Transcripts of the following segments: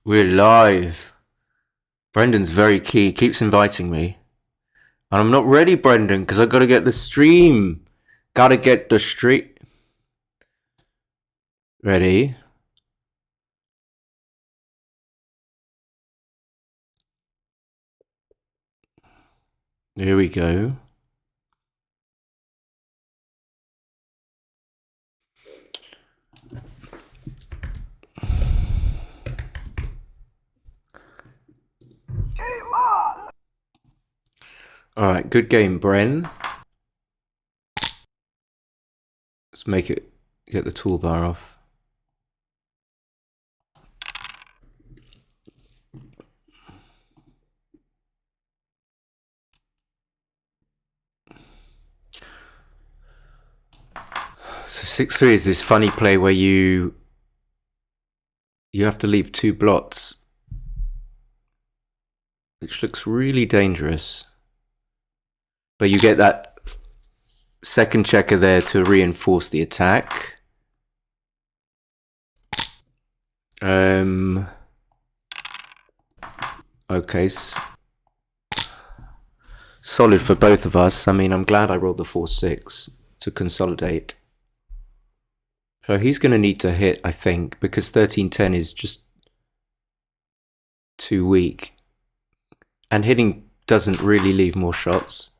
We're live. Brendan's very key, keeps inviting me. And I'm not ready, Brendan, because I gotta get the stream. Gotta get the stream. Ready? Here we go. Alright, good game, Bren. Let's make it, get the toolbar off. So 6-3 is this funny play where you have to leave two blots, which looks really dangerous. But you get that second checker there to reinforce the attack. Okay. Solid for both of us. I mean, I'm glad I rolled the 4-6 to consolidate. So he's going to need to hit, I think, because 13-10 is just too weak. And hitting doesn't really leave more shots.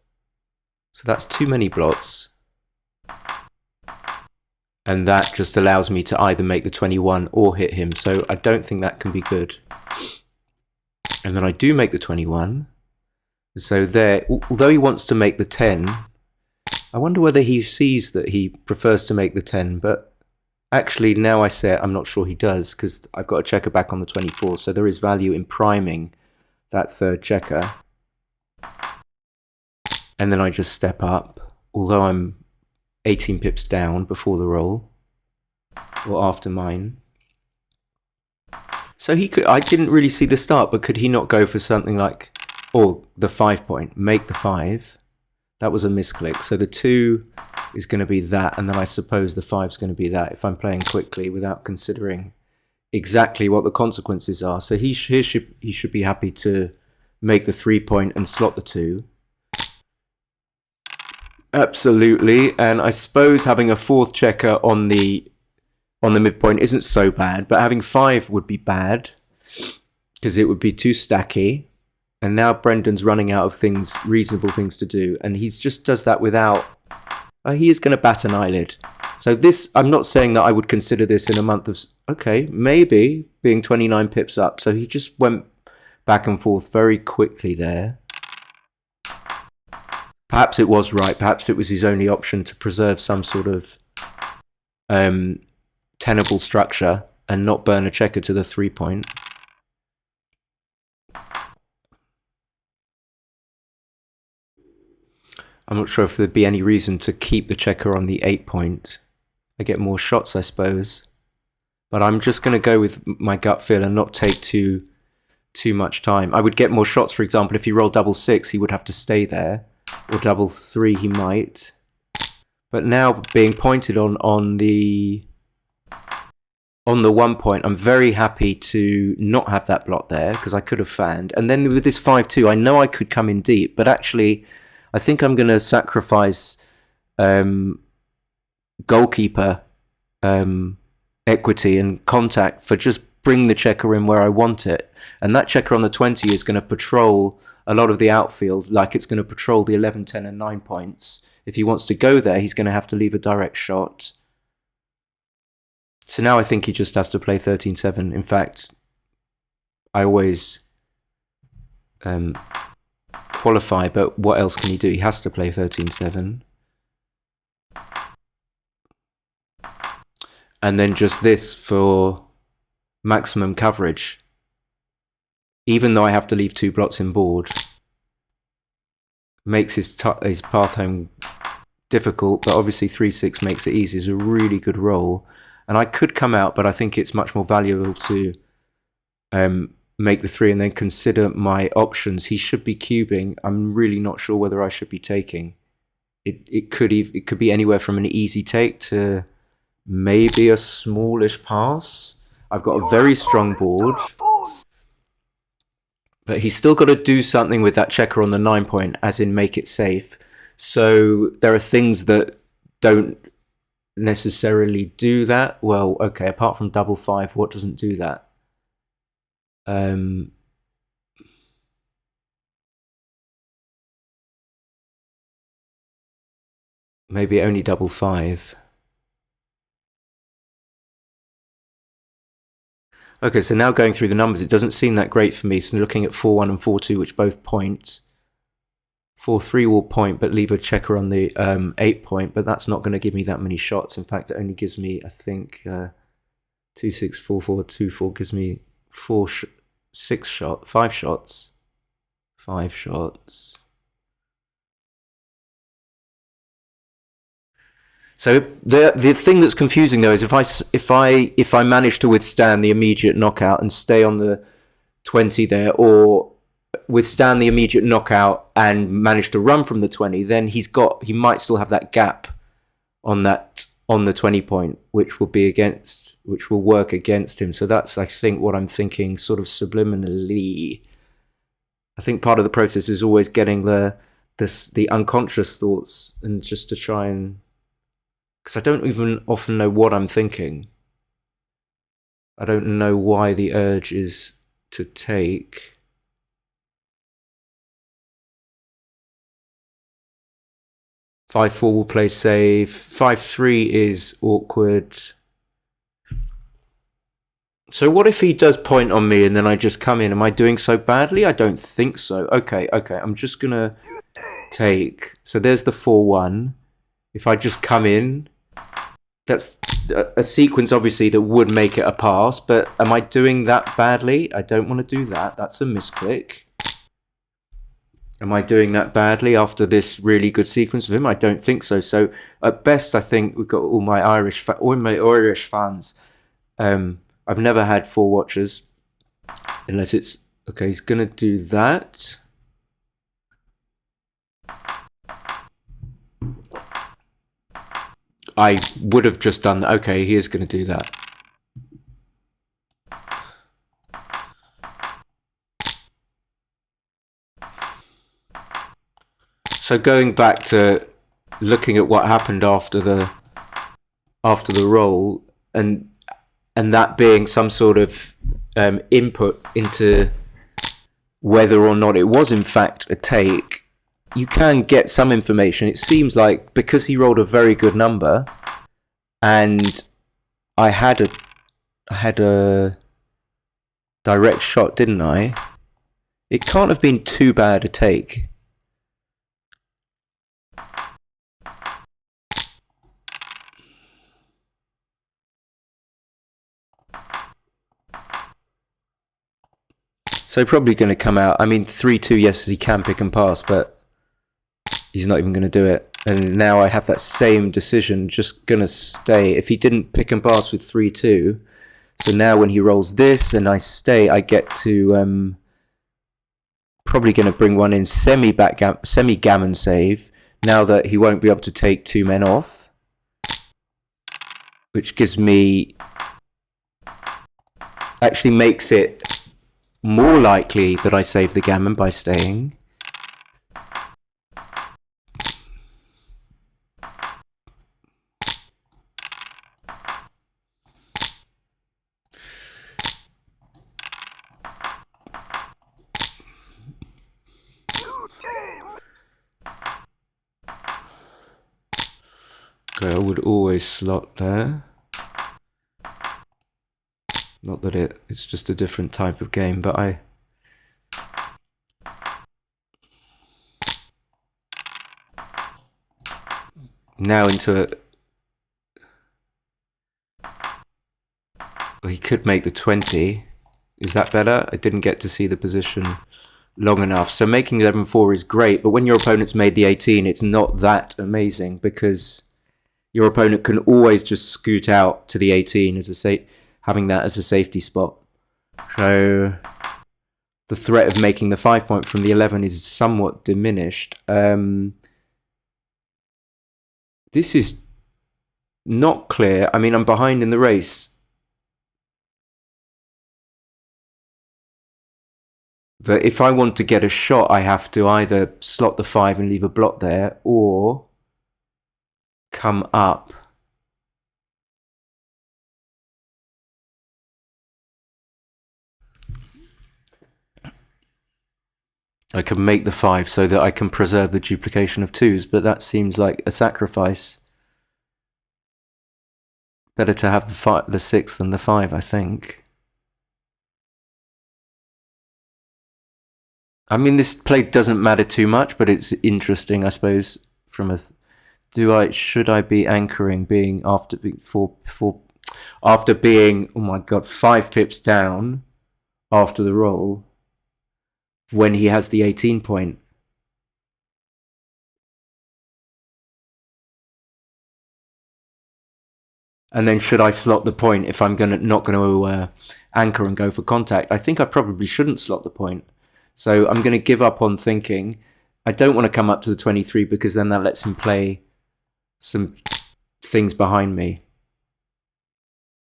So that's too many blots. And that just allows me to either make the 21 or hit him. So I don't think that can be good. And then I do make the 21. So there, although he wants to make the 10, I wonder whether he sees that he prefers to make the 10. But actually, now I say it, I'm not sure he does, because I've got a checker back on the 24. So there is value in priming that third checker. And then I just step up, although I'm 18 pips down before the roll, or after mine. So he could, I didn't really see the start, but could he not go for something like, or the 5 point, make the 5? That was a misclick. So the 2 is going to be that, and then I suppose the 5 is going to be that if I'm playing quickly without considering exactly what the consequences are. So he should be happy to make the 3 point and slot the 2. Absolutely, and I suppose having a fourth checker on the midpoint isn't so bad, but having 5 would be bad because it would be too stacky. And now Brendan's running out of things, reasonable things to do, and he just does that without. He is going to bat an eyelid. So this, I'm not saying that I would consider this in a month of. Okay, maybe being 29 pips up. So he just went back and forth very quickly there. Perhaps it was right. Perhaps it was his only option to preserve some sort of tenable structure and not burn a checker to the 3 point. I'm not sure if there'd be any reason to keep the checker on the 8 point. I get more shots, I suppose. But I'm just going to go with my gut feel and not take too much time. I would get more shots, for example, if he rolled double 6, he would have to stay there. Or double 3 he might. But now being pointed on the 1 point, I'm very happy to not have that blot there because I could have fanned. And then with this 5-2, I know I could come in deep, but actually I think I'm going to sacrifice goalkeeper equity and contact for just bring the checker in where I want it. And that checker on the 20 is going to patrol a lot of the outfield, like it's going to patrol the 11, 10 and 9 points. If he wants to go there, he's going to have to leave a direct shot. So now I think he just has to play 13-7. In fact, I always qualify, but what else can he do? He has to play 13-7. And then just this for maximum coverage. Even though I have to leave 2 blots in board, makes his path home difficult, but obviously 3-6 makes it easy. It's a really good roll. And I could come out, but I think it's much more valuable to make the 3 and then consider my options. He should be cubing. I'm really not sure whether I should be taking. It could be anywhere from an easy take to maybe a smallish pass. I've got a very strong board. But he's still got to do something with that checker on the 9 point, as in make it safe. So there are things that don't necessarily do that. Well, okay, apart from double 5, what doesn't do that? Maybe only double 5. Okay, so now going through the numbers, it doesn't seem that great for me. So looking at 4-1 and 4-2, which both point. 4-3 will point, but leave a checker on the 8 point. But that's not going to give me that many shots. In fact, it only gives me, I think, 2-6, 4-4, 2-4 gives me 5 shots. 5 shots. So the thing that's confusing though is if I manage to withstand the immediate knockout and stay on the 20 there, or withstand the immediate knockout and manage to run from the 20, then he might still have that gap on the 20 point, which will work against him. So that's, I think, what I'm thinking sort of subliminally. I think part of the process is always getting the unconscious thoughts, and just to try and, because I don't even often know what I'm thinking. I don't know why the urge is to take. Five four will play safe. 5-3 is awkward. So what if he does point on me and then I just come in? Am I doing so badly? I don't think so. Okay. I'm just gonna take. So there's the 4-1. If I just come in, that's a sequence, obviously, that would make it a pass. But am I doing that badly? I don't want to do that. That's a misclick. Am I doing that badly after this really good sequence of him? I don't think so. So at best, I think we've got all my Irish fans. I've never had 4 watchers, unless it's okay. He's gonna do that. I would have just done that. Okay, he is going to do that. So going back to looking at what happened after the roll, and that being some sort of input into whether or not it was in fact a take, you can get some information. It seems like because he rolled a very good number, and I had a direct shot, didn't I? It can't have been too bad a take. So probably going to come out. I mean, 3-2, yes, he can pick and pass, but he's not even going to do it. And now I have that same decision, just going to stay. If he didn't pick and pass with 3-2, so now when he rolls this and I stay, I get to probably going to bring one in semi-gammon save, now that he won't be able to take 2 men off, which gives me, actually makes it more likely that I save the gammon by staying. Okay, I would always slot there. Not that it's just a different type of game, but now into it. Well, he could make the 20. Is that better? I didn't get to see the position long enough. So making 11-4 is great, but when your opponent's made the 18, it's not that amazing, because your opponent can always just scoot out to the 18 as having that as a safety spot. So the threat of making the 5 point from the 11 is somewhat diminished. This is not clear. I mean, I'm behind in the race. But if I want to get a shot, I have to either slot the 5 and leave a blot there, or come up. I can make the 5 so that I can preserve the duplication of 2s, but that seems like a sacrifice. Better to have the 6 than the 5, I think. I mean, this play doesn't matter too much, but it's interesting, I suppose, from a... should I be anchoring being after being after being, oh my god, 5 pips down after the roll when he has the 18 point? And then should I slot the point if I'm not going to anchor and go for contact? I think I probably shouldn't slot the point. So I'm going to give up on thinking. I don't want to come up to the 23 because then that lets him play some things behind me.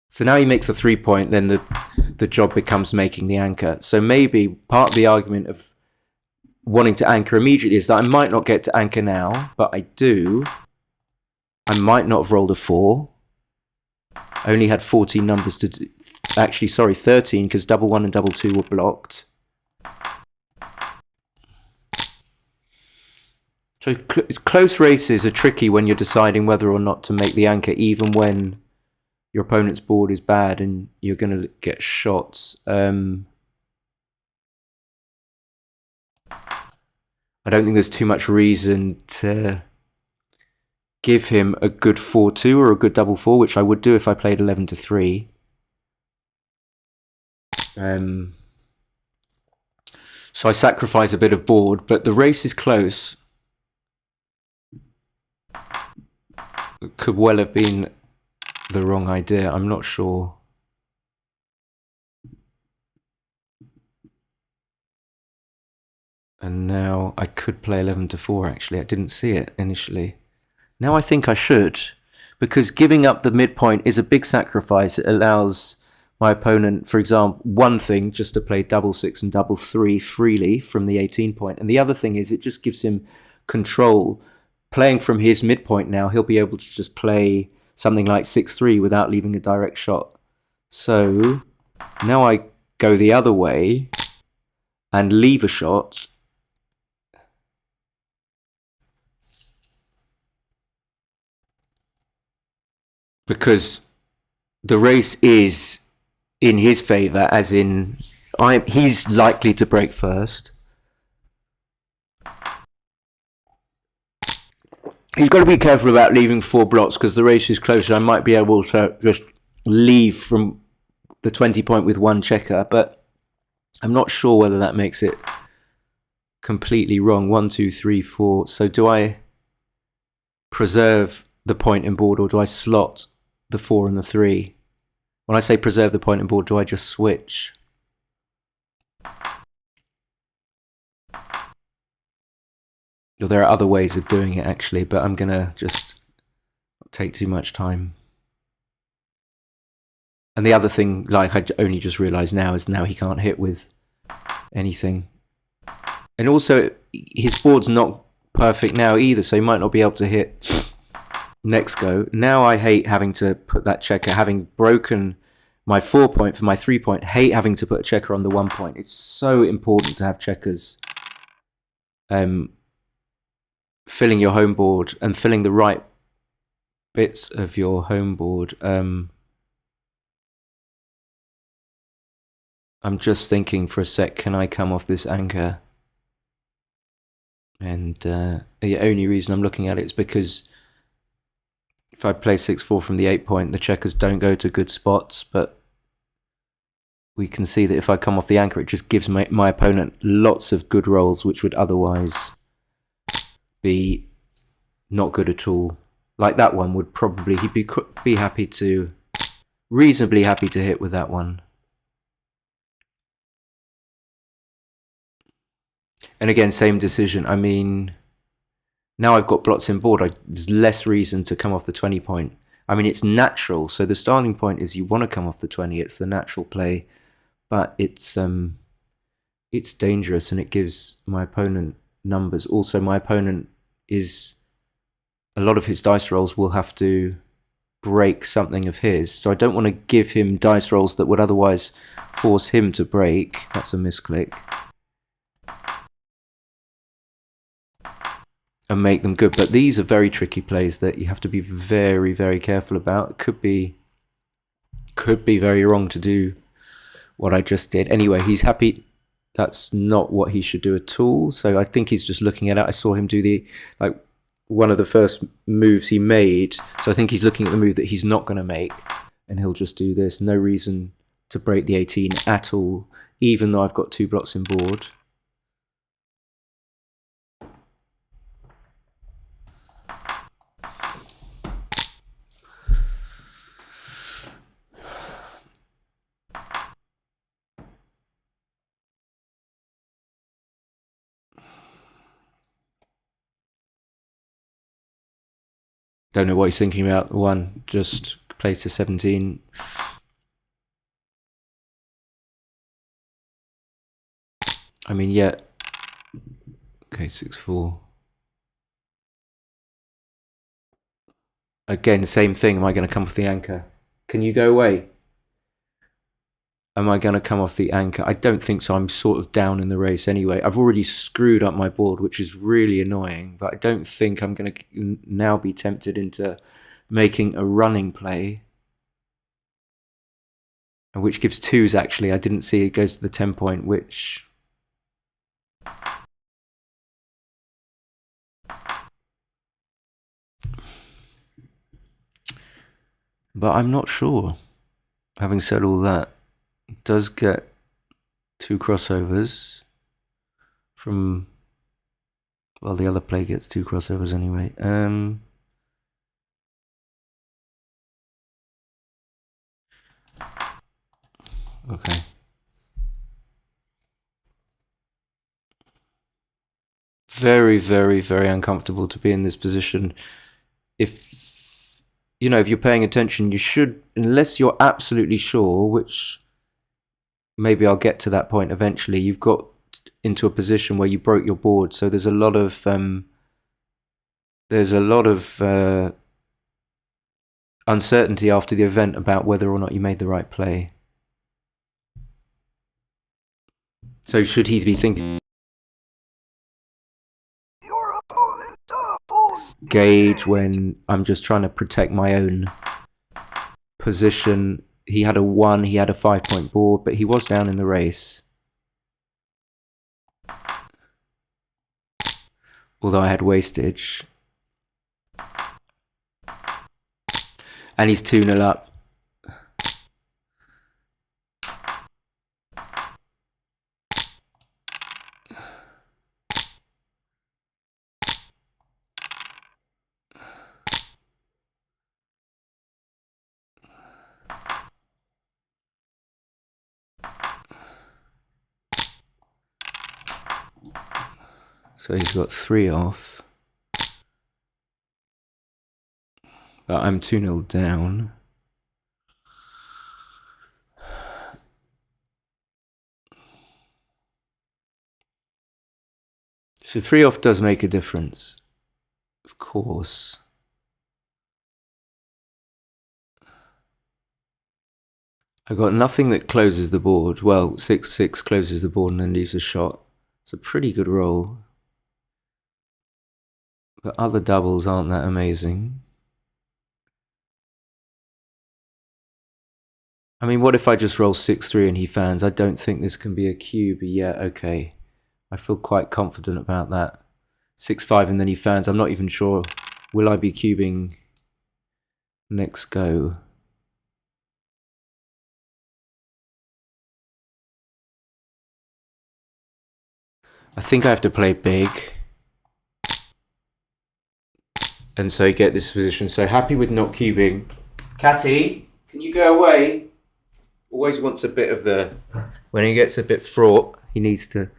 So now he makes a 3 point, then the job becomes making the anchor. So maybe part of the argument of wanting to anchor immediately is that I might not get to anchor now, but I do. I might not have rolled a 4. I only had 14 numbers to do. Actually, sorry, 13, because double 1 and double 2 were blocked. So close races are tricky when you're deciding whether or not to make the anchor, even when your opponent's board is bad and you're going to get shots. I don't think there's too much reason to give him a good 4-2 or a good double 4, which I would do if I played 11-3. So I sacrifice a bit of board, but the race is close. It could well have been the wrong idea. I'm not sure. And now I could play 11-4, actually. I didn't see it initially. Now I think I should, because giving up the midpoint is a big sacrifice. It allows my opponent, for example, one thing, just to play double 6 and double 3 freely from the 18 point. And the other thing is it just gives him control. Playing from his midpoint now, he'll be able to just play something like 6-3 without leaving a direct shot. So now I go the other way and leave a shot. Because the race is in his favour, as in he's likely to break first. He's got to be careful about leaving 4 blocks because the race is closer. I might be able to just leave from the 20 point with 1 checker, but I'm not sure whether that makes it completely wrong. 1, 2, 3, 4. So do I preserve the point in board, or do I slot the 4 and the 3? When I say preserve the point in board, do I just switch? Well, there are other ways of doing it, actually, but I'm going to just not take too much time. And the other thing, like I only just realised now, is now he can't hit with anything. And also, his board's not perfect now either, so he might not be able to hit next go. Now I hate having to put that checker, having broken my 4 point for my 3 point, hate having to put a checker on the 1 point. It's so important to have checkers. Filling your home board and filling the right bits of your home board. I'm just thinking for a sec, can I come off this anchor? And the only reason I'm looking at it is because if I play 6-4 from the 8 point, the checkers don't go to good spots, but we can see that if I come off the anchor, it just gives my opponent lots of good rolls, which would otherwise be not good at all. Like that one would probably, he'd be happy to, reasonably happy to hit with that one. And again, same decision. I mean, now I've got blots in board, there's less reason to come off the 20 point. I mean, it's natural. So the starting point is you want to come off the 20. It's the natural play. But it's it's dangerous and it gives my opponent numbers. Also, my opponent is, a lot of his dice rolls will have to break something of his, so I don't want to give him dice rolls that would otherwise force him to break. That's a misclick. And make them good. But these are very tricky plays that you have to be very, very careful about. It could be very wrong to do what I just did. Anyway, he's happy. That's not what he should do at all. So I think he's just looking at it. I saw him do the, like, one of the first moves he made. So I think he's looking at the move that he's not going to make, and he'll just do this. No reason to break the 18 at all, even though I've got 2 blocks in board. Don't know what he's thinking about. One, just plays to 17. I mean, yeah. Okay, 6-4. Again, same thing. Am I going to come off the anchor? Can you go away? Am I going to come off the anchor? I don't think so. I'm sort of down in the race anyway. I've already screwed up my board, which is really annoying. But I don't think I'm going to now be tempted into making a running play. Which gives 2s, actually. I didn't see it goes to the 10 point, which... But I'm not sure. Having said all that, it does get 2 crossovers from... Well, the other play gets 2 crossovers anyway. Okay. Very, very, very uncomfortable to be in this position. If, you know, if you're paying attention, you should, unless you're absolutely sure, which maybe I'll get to that point eventually, you've got into a position where you broke your board. So there's a lot of uncertainty after the event about whether or not you made the right play. So should he be thinking, gauge when I'm just trying to protect my own position? He had a 1, he had a 5-point board, but he was down in the race. Although I had wastage. And he's 2-0 up. So he's got 3 off. But I'm 2-0 down. So 3 off does make a difference, of course. I got nothing that closes the board. Well, 6-6 closes the board and then leaves a shot. It's a pretty good roll. But other doubles aren't that amazing. I mean, what if I just roll 6-3 and he fans? I don't think this can be a cube. Yeah, okay. I feel quite confident about that. 6-5 and then he fans. I'm not even sure. Will I be cubing next go? I think I have to play big. And so get this position. So happy with not cubing. Catty, can you go away? Always wants a bit of the... When he gets a bit fraught, he needs to...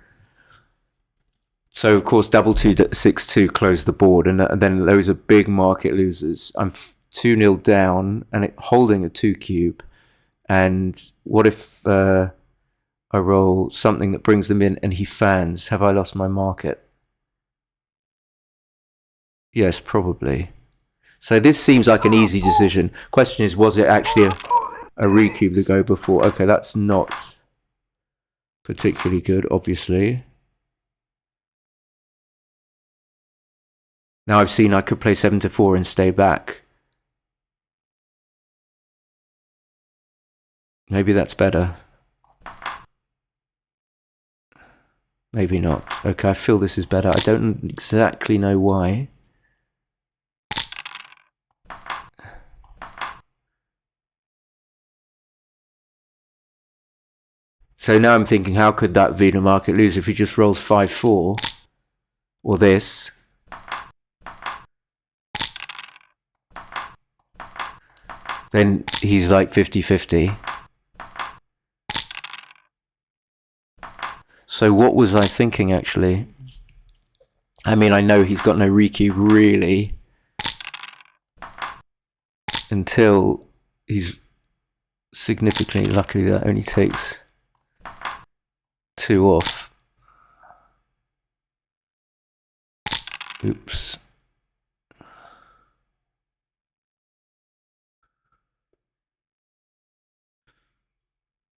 So, of course, double 2, 6-2 close the board. And then those are big market losers. I'm 2-0 down and holding a 2 cube. And what if I roll something that brings them in and he fans. Have I lost my market? Yes, probably. So this seems like an easy decision. Question is, was it actually a recube to go before? Okay, that's not particularly good, obviously. Now I've seen I could play 7-4 and stay back. Maybe that's better. Maybe not. Okay, I feel this is better. I don't exactly know why. So now I'm thinking, how could that Wiener market lose if he just rolls 5-4? Or this? Then he's like 50-50. So what was I thinking, actually? I mean, I know he's got no recube, really. Until he's significantly lucky that only takes 2 off. Oops.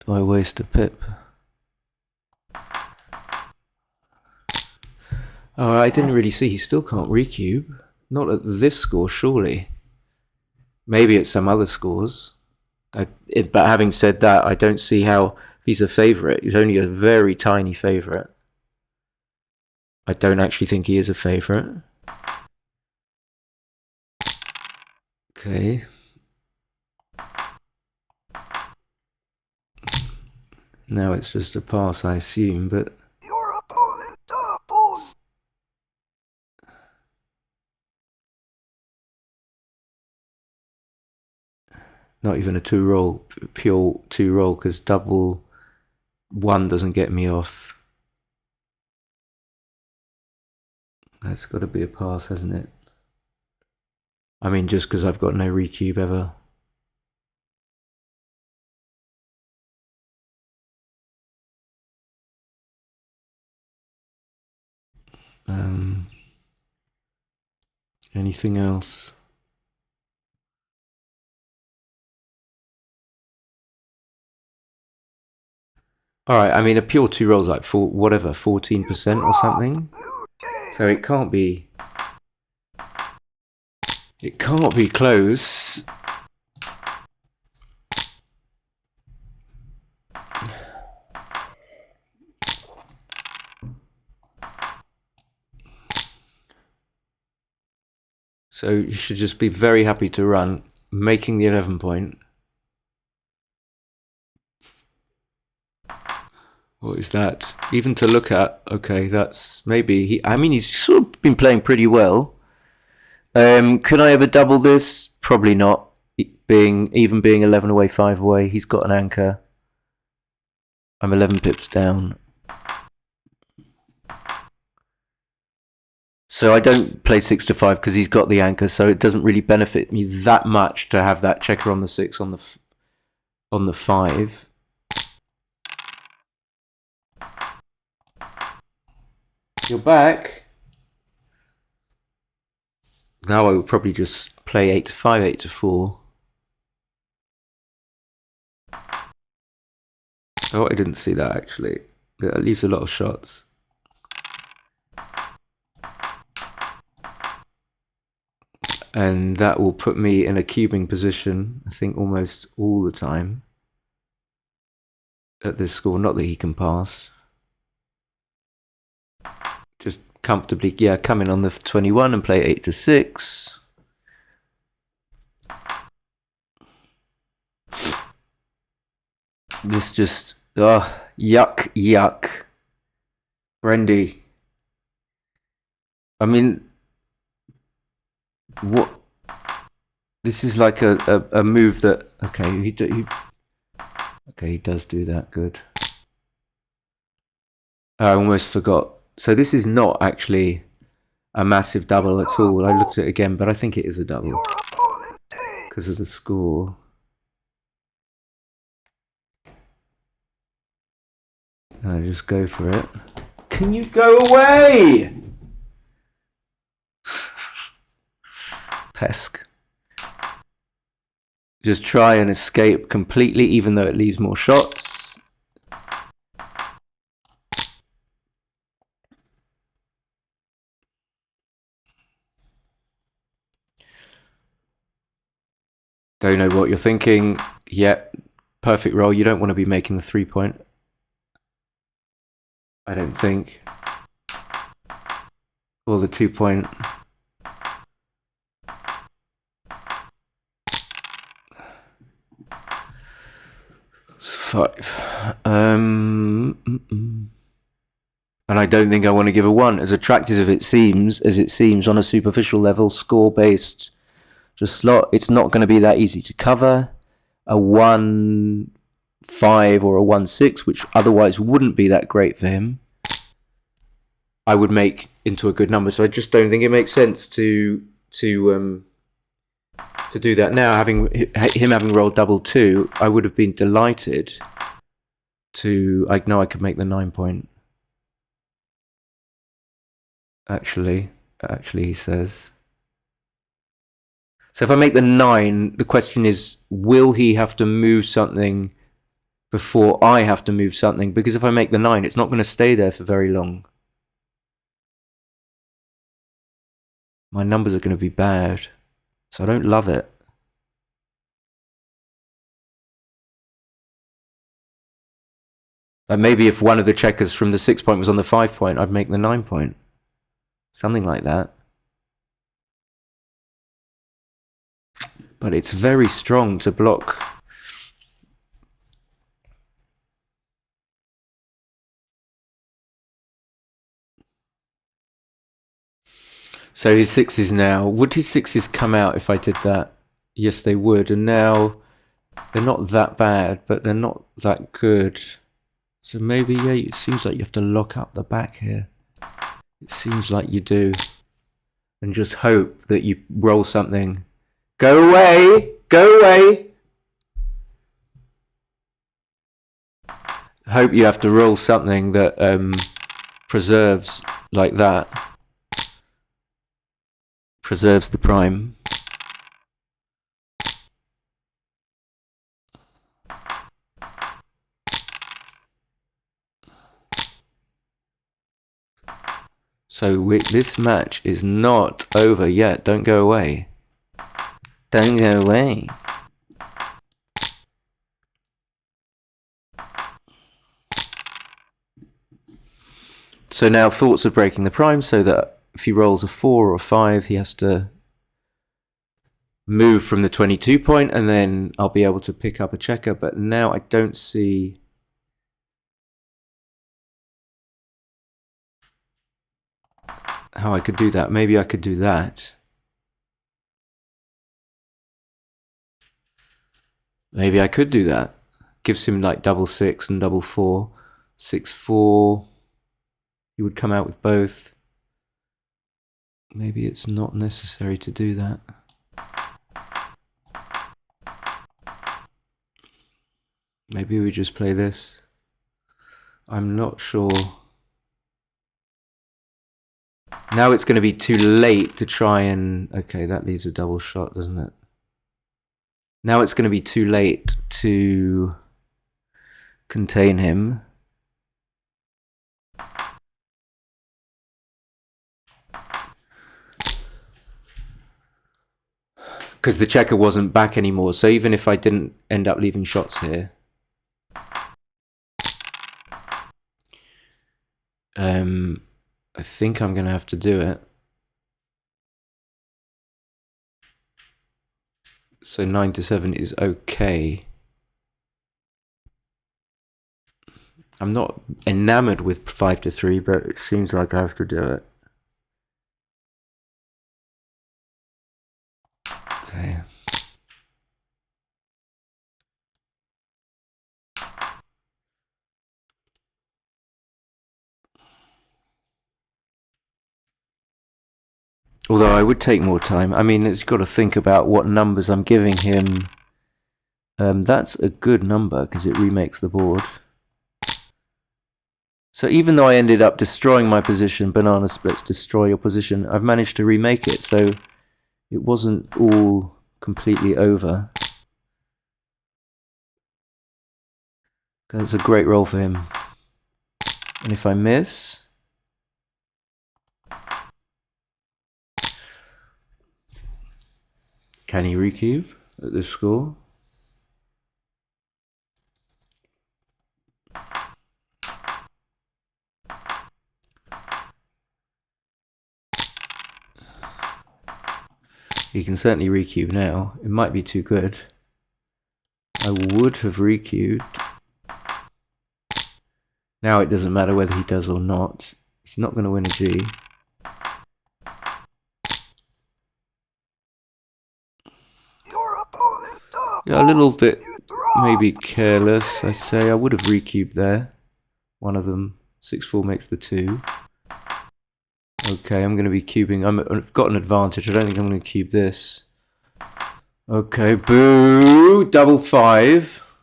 Do I waste a pip? Oh, I didn't really see. He still can't recube. Not at this score, surely. Maybe at some other scores. But having said that, I don't see how he's a favourite. He's only a very tiny favourite. I don't actually think he is a favourite. Okay. Now it's just a pass, I assume, but... Your opponent doubles. Not even a 2-roll, pure 2-roll, because double 1 doesn't get me off. That's got to be a pass, hasn't it? I mean, just because I've got no recube ever. Anything else? Alright, I mean, a pure 2-roll's like 14% or something. So it can't be... It can't be close. So you should just be very happy to run, making the 11 point. What is that? Even to look at, okay, that's maybe I mean, he's sort of been playing pretty well. Could I ever double this? Probably not. Even being 11 away, 5 away, he's got an anchor. I'm 11 pips down. So I don't play 6-5 because he's got the anchor, so it doesn't really benefit me that much to have that checker on the 6 on the 5. You're back. Now I would probably just play 8-5, 8-4. Oh, I didn't see that actually. That leaves a lot of shots. And that will put me in a cubing position, I think, almost all the time at this score. Not that he can pass. Just comfortably, yeah, come in on the 21 and play 8-6. This just, oh, yuck, yuck. Brendy. I mean, what? This is like a move that, okay, he does do that, good. I almost forgot. So this is not actually a massive double at all. I looked at it again, but I think it is a double because of the score. I just go for it. Can you go away? Pesk. Just try and escape completely, even though it leaves more shots. Don't know what you're thinking. Yep, perfect roll. You don't want to be making the 3-point. I don't think. Or the 2-point. It's 5. And I don't think I want to give a 1. As attractive as it seems on a superficial level, score-based, just slot, it's not going to be that easy to cover. A 1-5 or a 1-6, which otherwise wouldn't be that great for him, I would make into a good number. So I just don't think it makes sense to do that now. Having rolled double 2, I would have been delighted to. I know I could make the 9-point. Actually, he says. So if I make the 9, the question is, will he have to move something before I have to move something? Because if I make the 9, it's not going to stay there for very long. My numbers are going to be bad. So I don't love it. And maybe if one of the checkers from the 6-point was on the 5-point, I'd make the 9-point. Something like that. But it's very strong to block. So his 6s now. Would his 6s come out if I did that? Yes, they would. And now they're not that bad, but they're not that good. So maybe, yeah, it seems like you have to lock up the back here. It seems like you do. And just hope that you roll something. Go away! Go away! Hope you have to roll something that preserves like that. Preserves the prime. So this match is not over yet. Don't go away. Don't go away. So now thoughts of breaking the prime, so that if he rolls a 4 or a 5, he has to move from the 22-point, and then I'll be able to pick up a checker. But now I don't see how I could do that. Maybe I could do that. Maybe I could do that. Gives him like double 6 and double 4. 6-4. He would come out with both. Maybe it's not necessary to do that. Maybe we just play this. I'm not sure. Now it's going to be too late to try and... Okay, that leaves a double shot, doesn't it? Now it's going to be too late to contain him. Because the checker wasn't back anymore. So even if I didn't end up leaving shots here... I think I'm going to have to do it. So 9-7 is okay. I'm not enamored with 5-3, but it seems like I have to do it. Okay. Although I would take more time. I mean, it's got to think about what numbers I'm giving him. That's a good number because it remakes the board. So even though I ended up destroying my position, banana splits destroy your position, I've managed to remake it, so it wasn't all completely over. That's a great roll for him. And if I miss... Can he recube at this score? He can certainly recube now. It might be too good. I would have recubed. Now it doesn't matter whether he does or not. He's not going to win a G. Yeah, a little bit maybe careless, I say. I would have recubed there. One of them. 6-4 makes the 2. Okay, I'm going to be cubing. I've got an advantage. I don't think I'm going to cube this. Okay, boo! Double 5.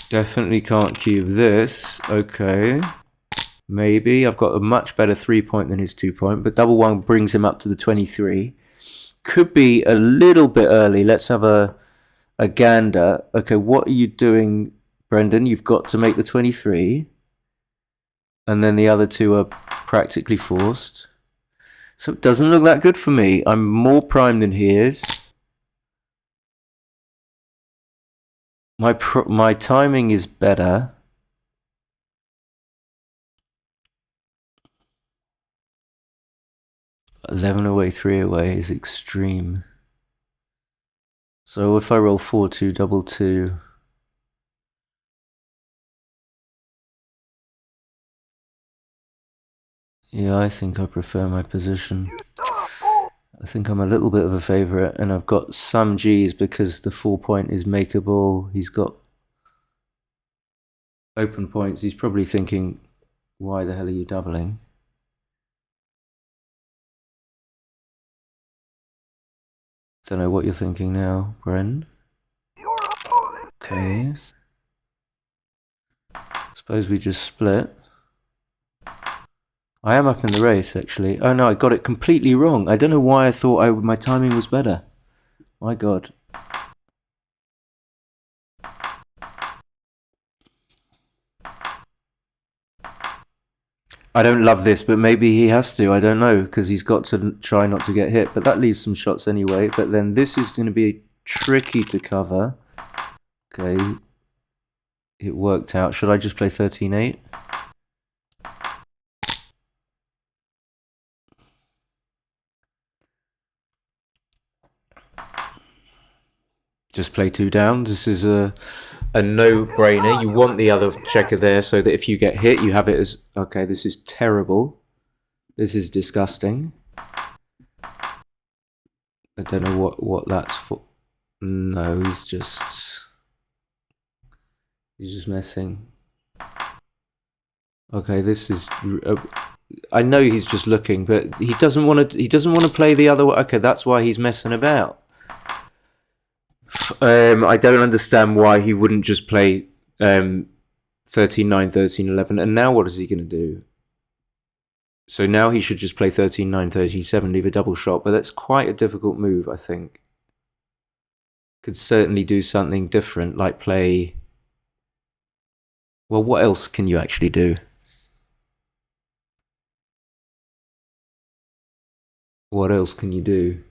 Definitely can't cube this. Okay. Maybe. I've got a much better 3-point than his 2-point, but double 1 brings him up to the 23. Could be a little bit early. Let's have a gander. Okay, what are you doing, Brendan? You've got to make the 23. And then the other 2 are practically forced. So it doesn't look that good for me. I'm more prime than he is. My timing is better. $11 away, 3 away is extreme. So if I roll 4-2, double 2. Yeah, I think I prefer my position. I think I'm a little bit of a favourite, and I've got some G's because the 4-point is makeable. He's got open points. He's probably thinking, why the hell are you doubling? Don't know what you're thinking now, Bren. Okay. Suppose we just split. I am up in the race, actually. Oh no, I got it completely wrong. I don't know why I thought my timing was better. My God. I don't love this, but maybe he has to. I don't know, because he's got to try not to get hit. But that leaves some shots anyway. But then this is going to be tricky to cover. Okay. It worked out. Should I just play 13-8? Just play 2 down. This is a no-brainer. You want the other checker there so that if you get hit, you have it as... Okay, this is terrible. This is disgusting. I don't know what that's for. No, he's just messing. Okay, this is... I know he's just looking, but he doesn't want to play the other way. Okay, that's why he's messing about. I don't understand why he wouldn't just play 13-9, 13-11. And now what is he going to do? So now he should just play 13-9, 13-7, leave a double shot. But that's quite a difficult move, I think. Could certainly do something different, like play... Well, what else can you actually do? What else can you do?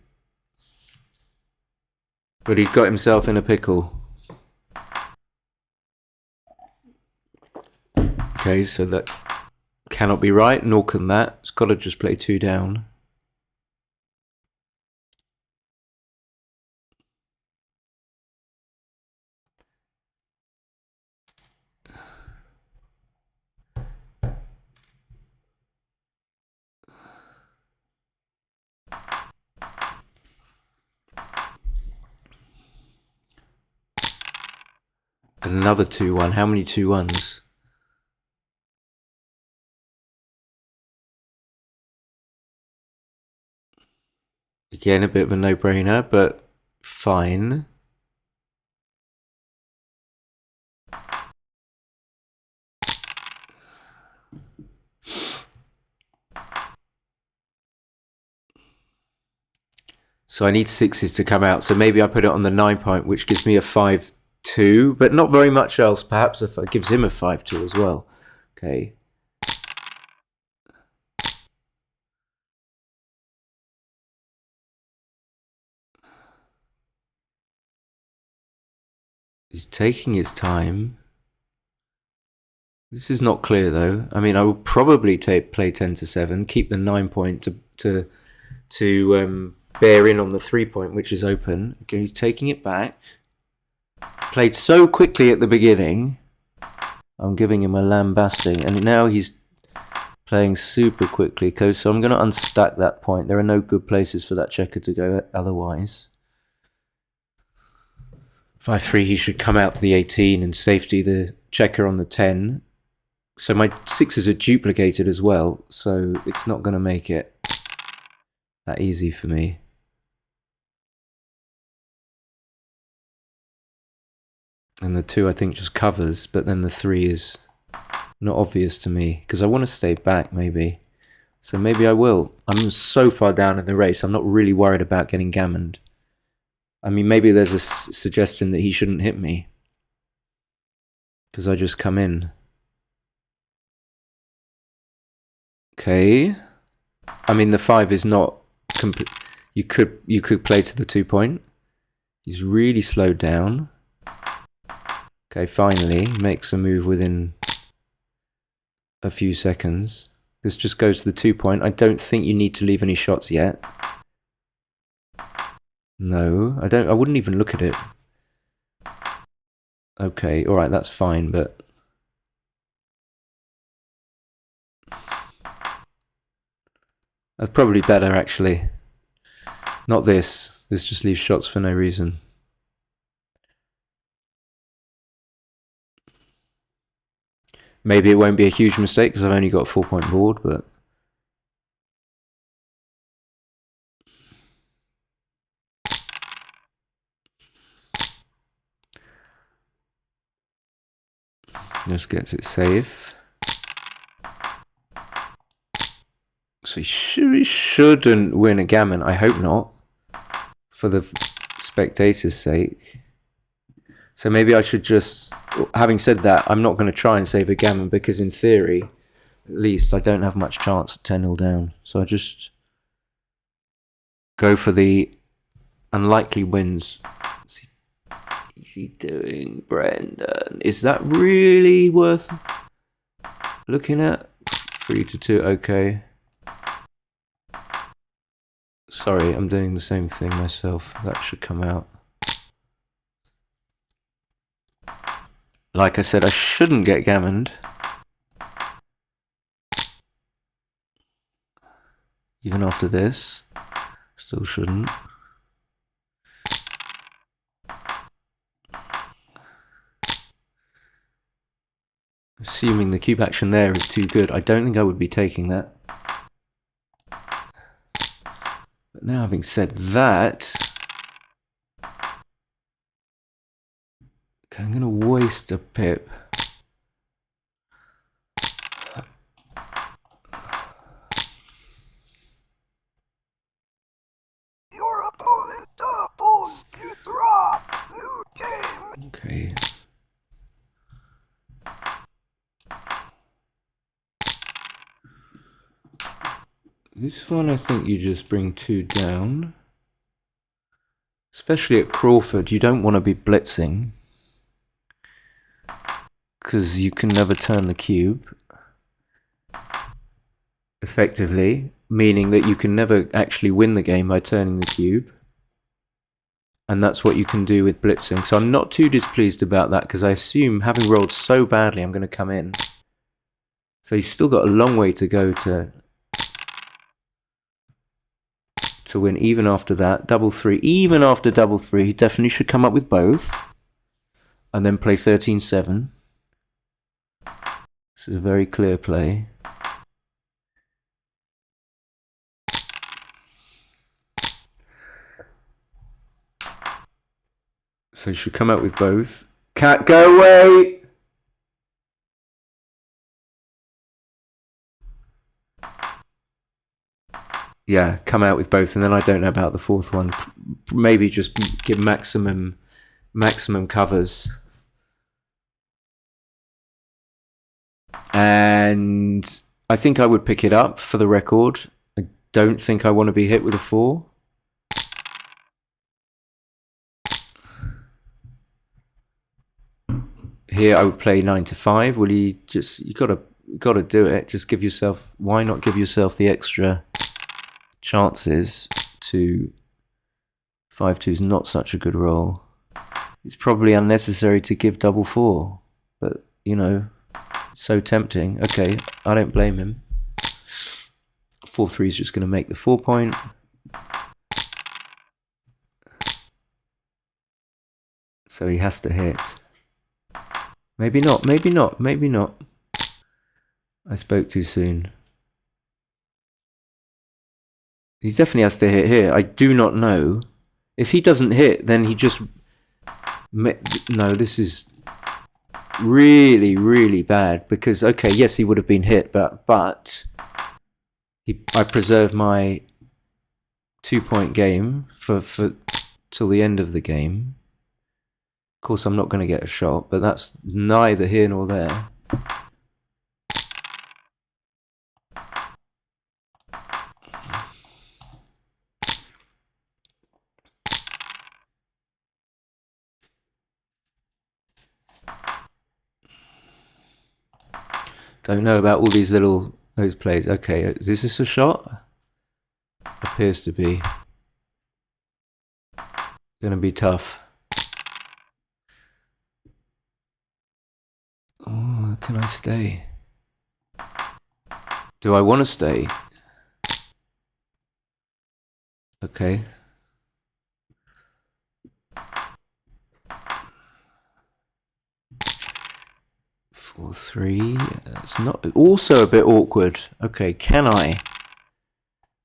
But he's got himself in a pickle. Okay, so that cannot be right, nor can that. It's got to just play 2 down. Another 2-1. How many 2-1s? Again, a bit of a no-brainer, but fine. So I need sixes to come out. So maybe I put it on the 9 point, which gives me a 5-2, but not very much else. Perhaps if it gives him a 5-2 as well. Okay. He's taking his time. This is not clear though. I mean, I will probably play 10-7, keep the 9 point to bear in on the 3 point, which is open. Okay, he's taking it back. Played so quickly at the beginning. I'm giving him a lambasting, and now he's playing super quickly. So I'm going to unstack that point. There are no good places for that checker to go otherwise. 5-3, he should come out to the 18 and safety the checker on the 10. So my sixes are duplicated as well, so it's not going to make it that easy for me. And the 2 I think just covers, but then the 3 is not obvious to me because I want to stay back maybe. So maybe I will. I'm so far down in the race, I'm not really worried about getting gammoned. I mean, maybe there's a suggestion that he shouldn't hit me because I just come in. Okay. I mean, the 5 is not complete. You could play to the 2 point. He's really slowed down. Okay, finally makes a move within a few seconds. This just goes to the 2 point. I don't think you need to leave any shots yet. No, I don't. I wouldn't even look at it. Okay, all right, that's fine, but that's probably better actually. Not this. This just leaves shots for no reason. Maybe it won't be a huge mistake because I've only got a 4 point board, but just gets it safe. So he shouldn't win a gammon. I hope not, for the spectators' sake. So maybe I should just, having said that, I'm not going to try and save a gammon because in theory, at least, I don't have much chance 10-0 down. So I just go for the unlikely wins. What's he doing, Brendan? Is that really worth looking at? 3-2, okay. Sorry, I'm doing the same thing myself. That should come out. Like I said, I shouldn't get gammoned. Even after this. Still shouldn't. Assuming the cube action there is too good, I don't think I would be taking that. But now having said that, okay, I'm going to waste a pip. Your opponent doubles. You drop. New game. Okay. This one I think you just bring 2 down. Especially at Crawford, you don't want to be blitzing. Because you can never turn the cube. Effectively. Meaning that you can never actually win the game by turning the cube. And that's what you can do with blitzing. So I'm not too displeased about that because I assume having rolled so badly I'm going to come in. So he's still got a long way to go to win even after that. Double 3. Even after double 3 he definitely should come up with both. And then play 13-7. This is a very clear play. So he should come out with both. Cat, go away! yeah, come out with both, and then I don't know about the fourth one. Maybe just give maximum covers. And I think I would pick it up for the record. I don't think I want to be hit with a 4. Here I would play 9 to 5. Will you just, you gotta do it. Just give yourself, why not give yourself the extra chances to 5-2 is not such a good roll. It's probably unnecessary to give double 4, but you know, so tempting. Okay, I don't blame him. 4-3 is just going to make the 4 point. So he has to hit. Maybe not, maybe not, maybe not. I spoke too soon. He definitely has to hit here. I do not know. If he doesn't hit, then he just... No, this is really, really bad. Because, okay, yes, he would have been hit, but I preserved my 2-point game for till the end of the game. Of course, I'm not going to get a shot, but that's neither here nor there. Don't know about all these those plays. Okay, is this a shot? Appears to be. Gonna be tough. Oh, can I stay? Do I want to stay? Okay. Four, 3. It's not also a bit awkward. Okay, can I?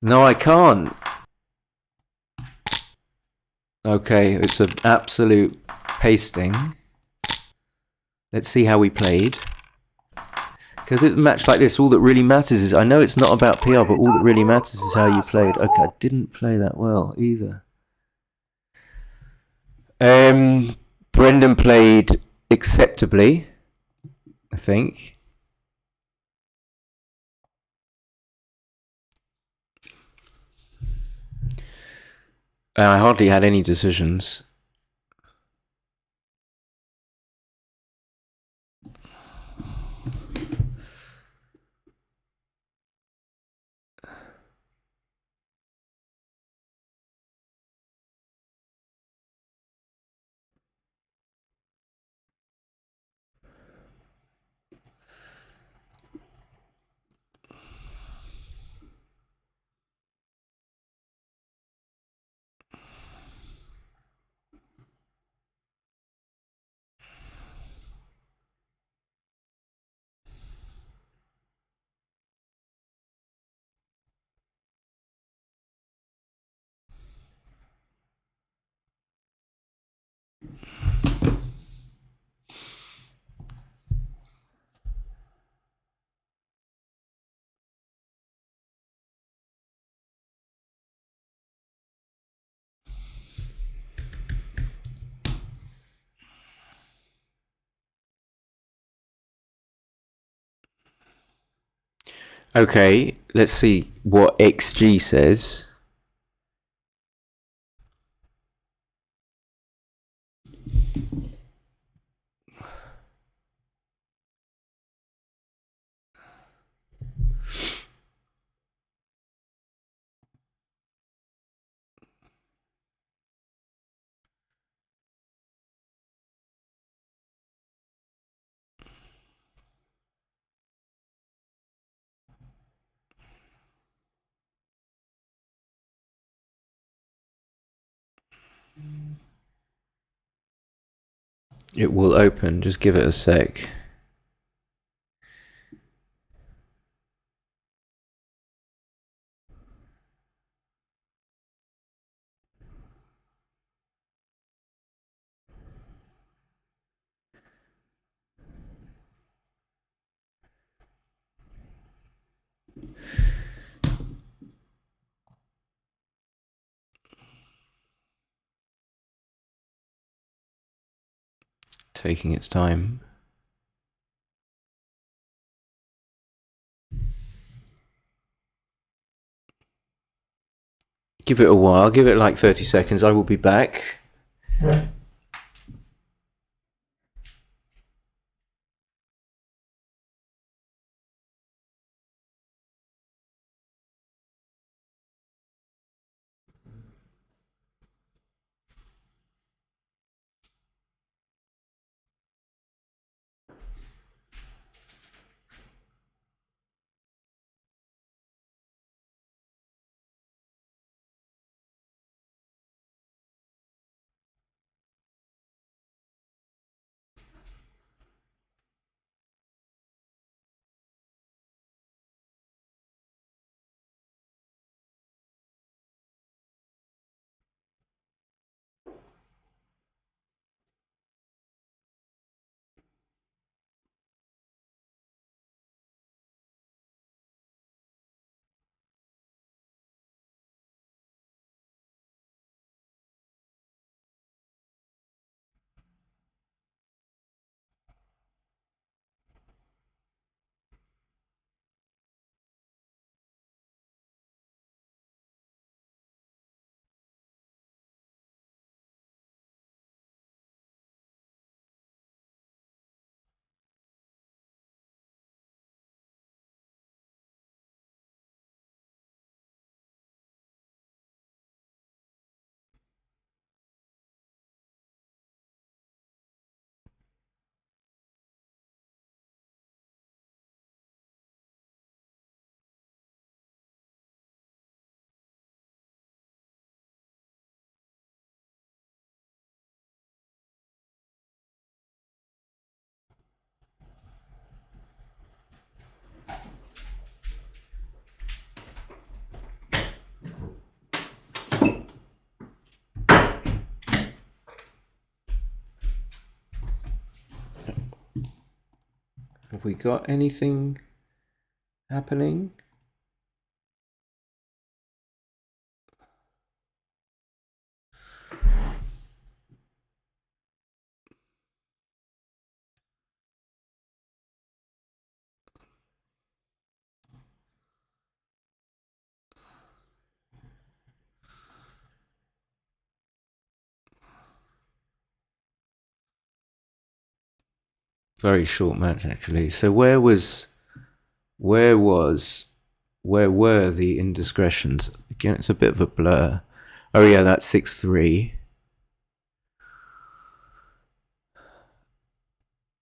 No, I can't. Okay, it's an absolute pasting. Let's see how we played. Because a match like this, all that really matters is, I know it's not about PR, but all that really matters is how you played. Okay, I didn't play that well either. Brendan played acceptably, I think. I hardly had any decisions. Okay, let's see what XG says. It will open, just give it a sec. taking its time. Give it a while. Give it like 30 seconds. I will be back. Have we got anything happening? Very short match, actually. So where were the indiscretions? Again, it's a bit of a blur. Oh yeah, that's 6-3.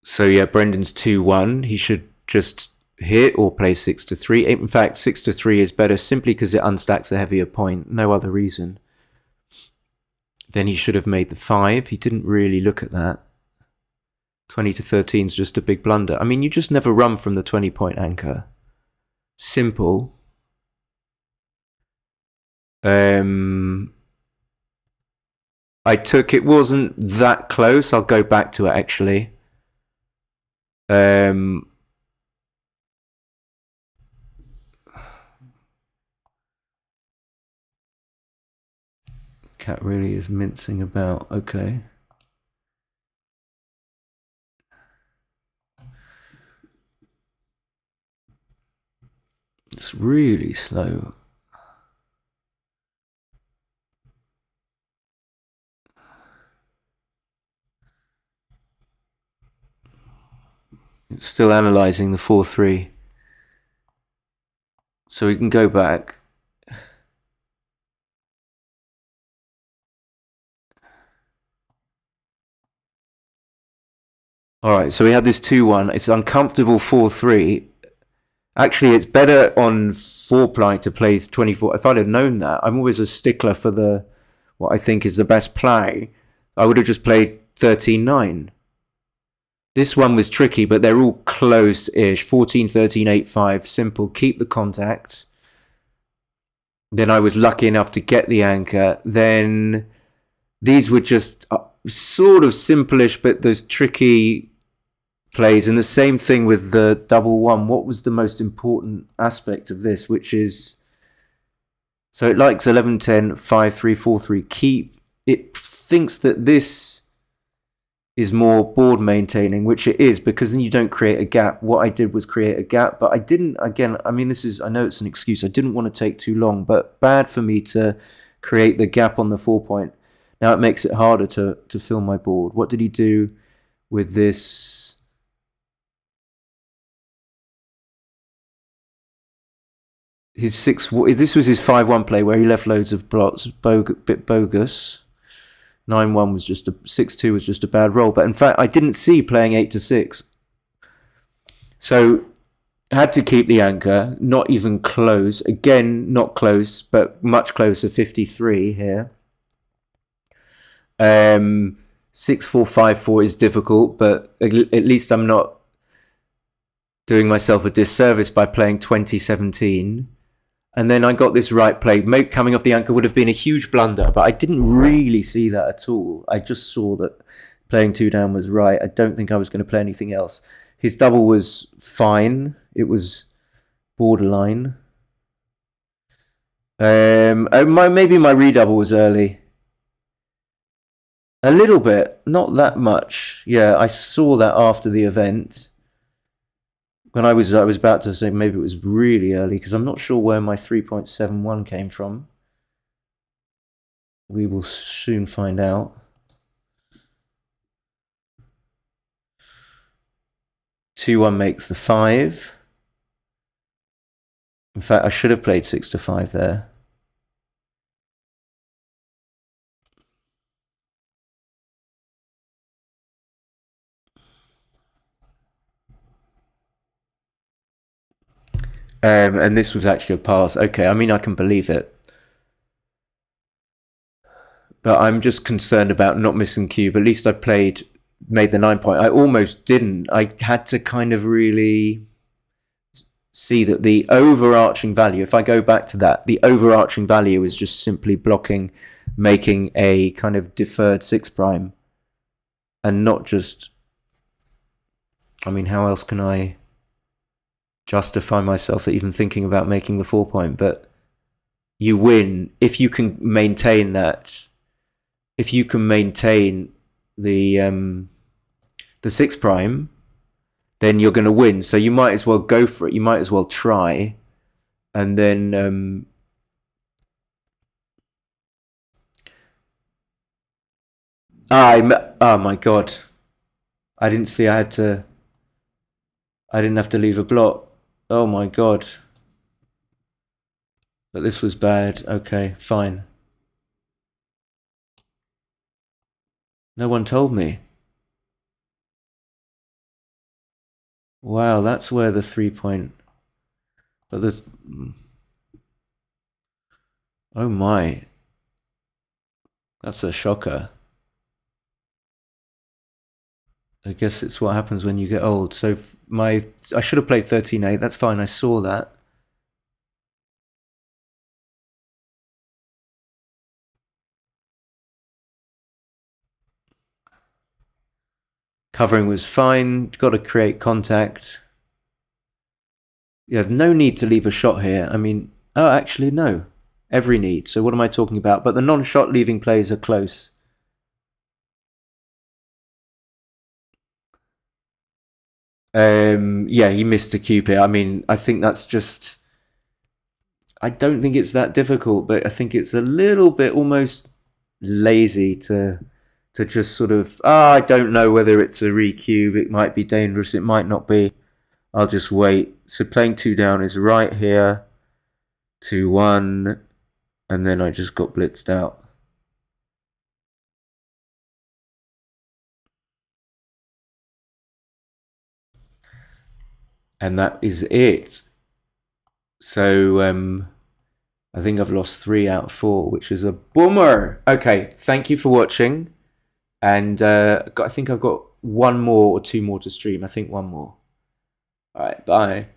So yeah, Brendan's 2-1. He should just hit or play 6-3. In fact, 6-3 is better simply because it unstacks a heavier point. No other reason. Then he should have made the 5. He didn't really look at that. 20-13 is just a big blunder. I mean, you just never run from the 20-point anchor. Simple. I took it wasn't that close. I'll go back to it actually. Cat really is mincing about. Okay. It's really slow. It's still analysing the 4-3. So we can go back. Alright, so we had this 2-1. It's uncomfortable 4-3. Actually, it's better on 4-ply to play 24. If I'd have known that, I'm always a stickler for what I think is the best play. I would have just played 13-9. This one was tricky, but they're all close-ish. 14-13, 8-5, simple. Keep the contact. Then I was lucky enough to get the anchor. Then these were just sort of simple-ish, but those tricky plays. And the same thing with the 1-1. What was the most important aspect of this, which is... So it likes 11-10, 5-3, 4-3. Keep... It thinks that this is more board maintaining, which it is, because then you don't create a gap. What I did was create a gap, but I didn't, again, I mean, I know it's an excuse. I didn't want to take too long, but bad for me to create the gap on the 4-point. Now it makes it harder to fill my board. What did he do with this? This was his 5-1 play where he left loads of blocks, bit bogus. 9-1 was just 6-2 was just a bad roll. But in fact, I didn't see playing 8-6. So had to keep the anchor, not even close. Again, not close, but much closer, 53 here. 6-4, 5-4 is difficult, but at least I'm not doing myself a disservice by playing 20-17. And then I got this right play. Coming off the anchor would have been a huge blunder, but I didn't really see that at all. I just saw that playing 2 down was right. I don't think I was going to play anything else. His double was fine. It was borderline. Maybe my redouble was early. A little bit, not that much. Yeah, I saw that after the event. When I was about to say maybe it was really early, because I'm not sure where my 3.71 came from. We will soon find out. 2-1 makes the 5. In fact, I should have played 6-5 there. And this was actually a pass. Okay, I mean, I can believe it. But I'm just concerned about not missing cube. At least I made the 9-point. I almost didn't. I had to kind of really see that the overarching value, if I go back to that, the overarching value is just simply blocking, making a kind of deferred 6 prime. And not just, I mean, how else can I justify myself even thinking about making the 4-point? But you win if you can maintain that. If you can maintain the 6 prime, then you're going to win. So you might as well go for it. You might as well try, and then oh my god, I didn't see. I didn't have to leave a block. Oh my god. But this was bad. Okay, fine. No one told me. Wow, that's where the 3-point. But oh my. That's a shocker. I guess it's what happens when you get old. So I should have played 13-8. That's fine. I saw that. Covering was fine. Got to create contact. You have no need to leave a shot here. I mean, oh, actually, no. Every need. So what am I talking about? But the non-shot leaving plays are close. Yeah, he missed a cube here. I mean, I think that's just, I don't think it's that difficult, but I think it's a little bit almost lazy to just sort of, I don't know whether it's a recube. It might be dangerous. It might not be. I'll just wait. So playing 2 down is right here. 2-1. And then I just got blitzed out. And that is it. So I think I've lost 3 out of 4, which is a bummer. Okay, thank you for watching. And I think I've got 1 more or 2 more to stream. I think 1 more. All right, bye.